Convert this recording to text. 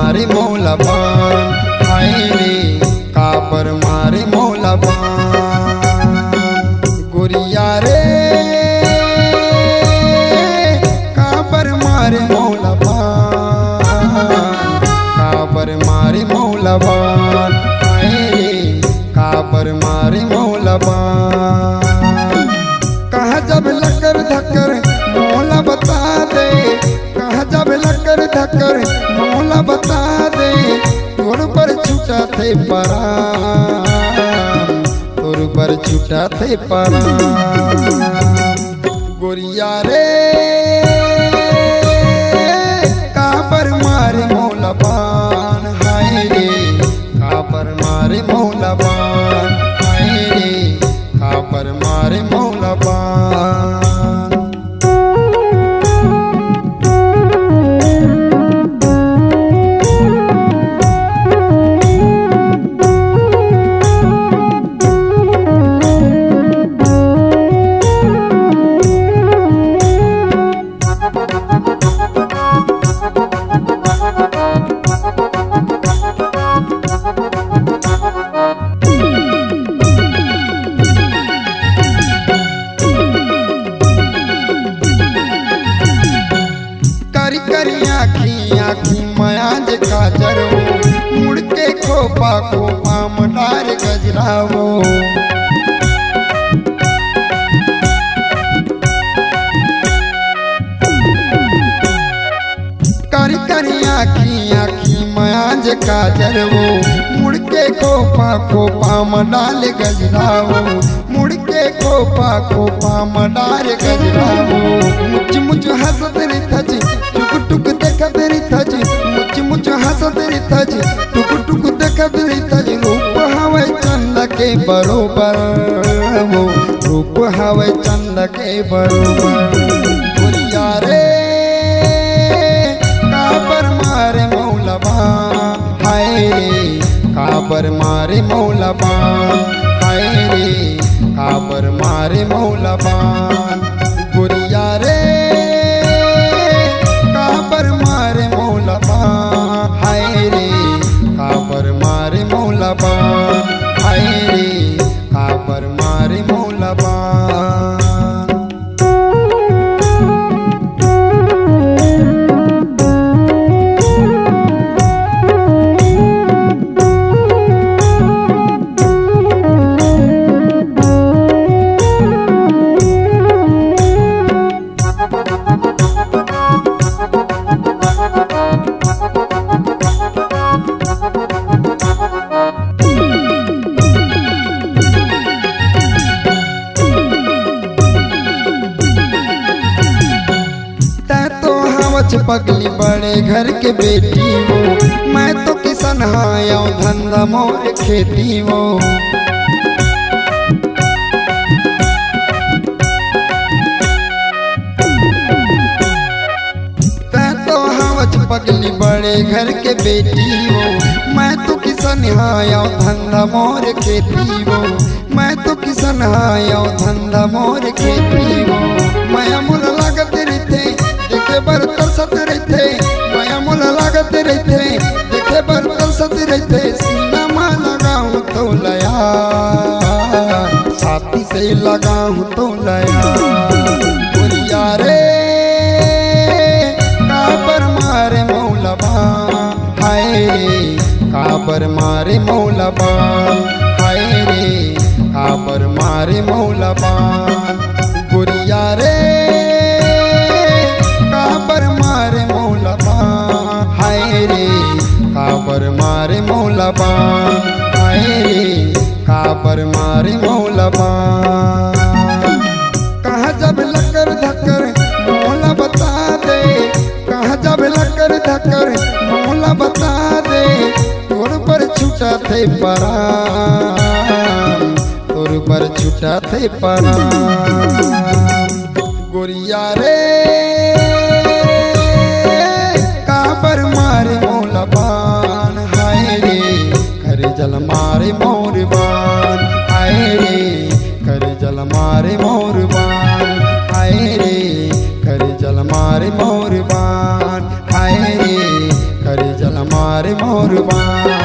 मारे मौला बान, हाय रे काबर मारे मौला बान। गोरिया रे काबर मारे मौला बान, काबर मारे मौला बान, हाय रे काबर मारे मौला बान। कहाँ जब लकर धक्कर मौला बता दे, कहाँ जब लकर धक्कर मौला बता दे, तोर पर छूटा थे परान, तोर पर छूटा थे परान। गोरिया रे काबर मारे मौला बान, हाय रे काबर मारे मौला बान, हाय रे काबर मारे मौला बान। आखी मयाज काजर हो, मुड़ के खोपा खोपा मडार गजरावो। करी करी आखी मयाज काजर हो, मुड़ के खोपा खोपा मडाल गजरावो, मुड़ के खोपा खोपा मडार गजरावो। मुझ मुझ हंसत रे थज टुक टुक देखत रे थज, मुझ मुझ हंसत रे थज टुक टुक देखत रे थज। रूप हवे चंद के बरोबर, वो रूप हवे चंद के बरोबर। गोरिया रे काबर मारे मौला बान, हाय रे काबर मारे मौला बान, हाय रे काबर मारे मौला बान। गोरिया रे काबर मारे मौला बान, हाय रे काबर मारे मौला बान, हाय रे काबर मारे मौला बान। पगली बड़े घर के बेटी वो, मैं तो किसान हाया धंधा मोर खेती वो। तै तो हवच पगली बड़े घर के बेटी वो, मैं तो किसान हाया धंधा मोर खेती वो, मैं तो किसान हाया धंधा मोर खेती वो। माया मुल लागत रहते देखे बर तरसत रहते, माया मुल लागत रहते देखे बर तरसत रहते। सीना में लगाऊं तो लया, साथी से लगाऊं तो लया। गोरिया रे काबर मारे मौला बान, हाय रे काबर मारे मौला बान, हाय रे काबर मारे मौला बान। गोरिया रे काबर मारे मौला बान, हाय रे काबर मारे मौला बान, हाय रे काबर मारे मौला बान। कहाँ जब लकर धक्कर मौला बता दे, कहाँ जब लकर धक्कर मौला बता दे, तोर पर छूटा थे परान, तोर पर छूटा थे परान। गोरिया रे काबर मारे मौला बान, हाय रे कर जल मारे मोर बान, हाय रे कर जल मारे मोर बान, हाय रे कर जल मारे मोर बान, हाय रे कर जल मारे रे मोर बाल।